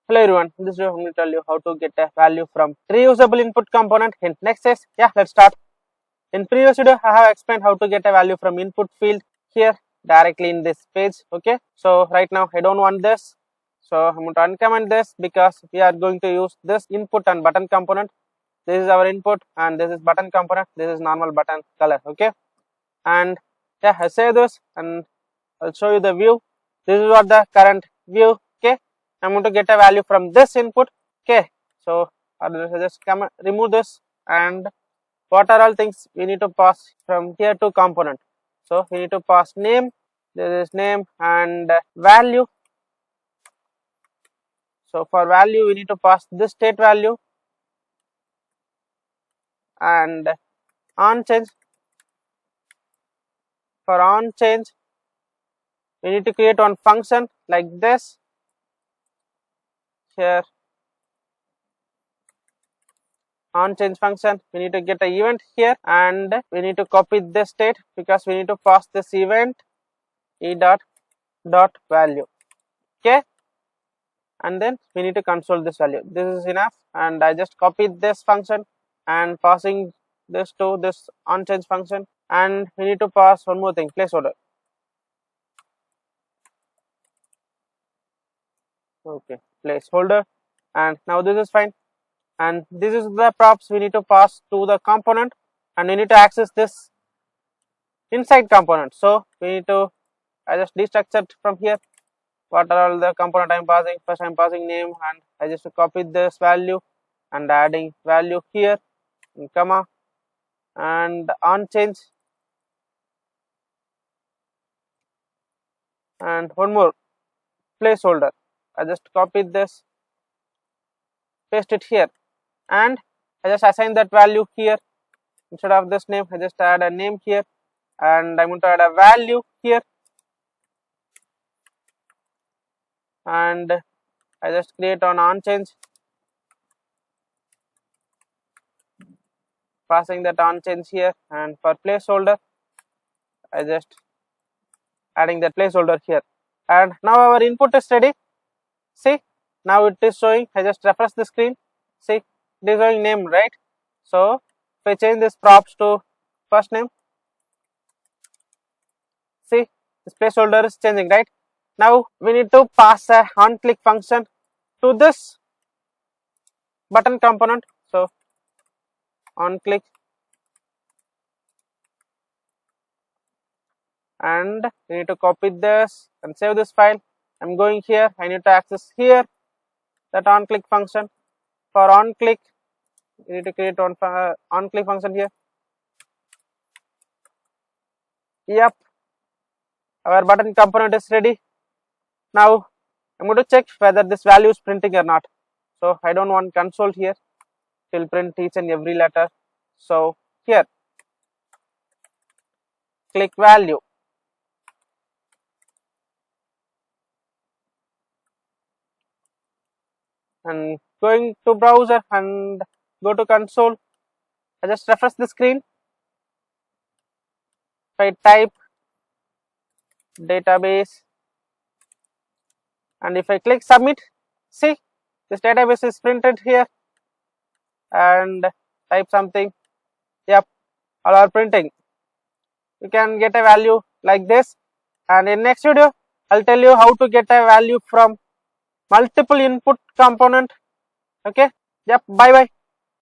Hello everyone, in this video I'm going to tell you how to get a value from reusable input component in Next.js. Yeah, let's start. In previous video I have explained how to get a value from input field here directly in this page. Okay, so right now I don't want this, so I'm going to uncomment this because we are going to use this input and button component. This is our input and this is button component, this is normal button color. Okay, and yeah, I say this and I'll show you the view. This is what the current view. Okay, I'm going to get a value from this input. Okay, so I'll just remove this, and what are all things we need to pass from here to component. So we need to pass name, there is name, and value. So for value we need to pass this state value and onChange. For onChange we need to create one function like this here. onChange function, we need to get an event here and we need to copy this state because we need to pass this event e dot value. Okay, and then we need to console this value. This is enough, and I just copied this function and passing this to this onChange function, and we need to pass one more thing, placeholder. Okay, placeholder, and now this is fine. And this is the props we need to pass to the component, and we need to access this inside component. So we need to, I just destructured from here what are all the component I'm passing. First I'm passing name, and I just copy this value and adding value here in comma and onChange, and one more placeholder. I just copied this, paste it here, and I just assign that value here. Instead of this name I just add a name here, and I'm going to add a value here, and I just create on onChange, passing that onChange here, and for placeholder I just adding that placeholder here. And now our input is ready. See, now it is showing. I just refresh the screen. See, it is showing name, right? So if I change this props to first name, see, this placeholder is changing, right? Now we need to pass a onClick function to this button component. So onClick, and we need to copy this and save this file. I'm going here, I need to access here that onClick function. For onClick we need to create one onClick function here. Yep, our button component is ready. Now I'm going to check whether this value is printing or not. So I don't want console here, it will print each and every letter. So here, click value, and going to browser and go to console. I just refresh the screen. If I type database and if I click submit, see, this database is printed here, and type something. Yep, all are printing. You can get a value like this, and in next video I'll tell you how to get a value from multiple input component. Okay, yep, bye bye.